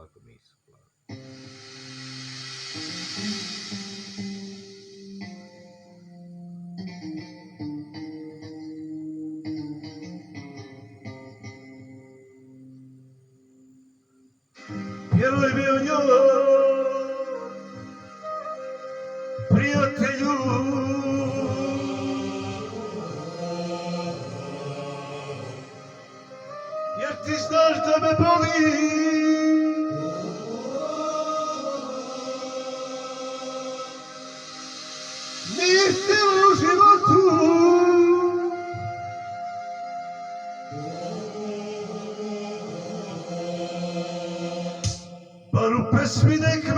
polako misu. Pjevaj mi o njoj, prijatelju, jer ti znaš da me boli. Niste u životu, bar u pesmi neka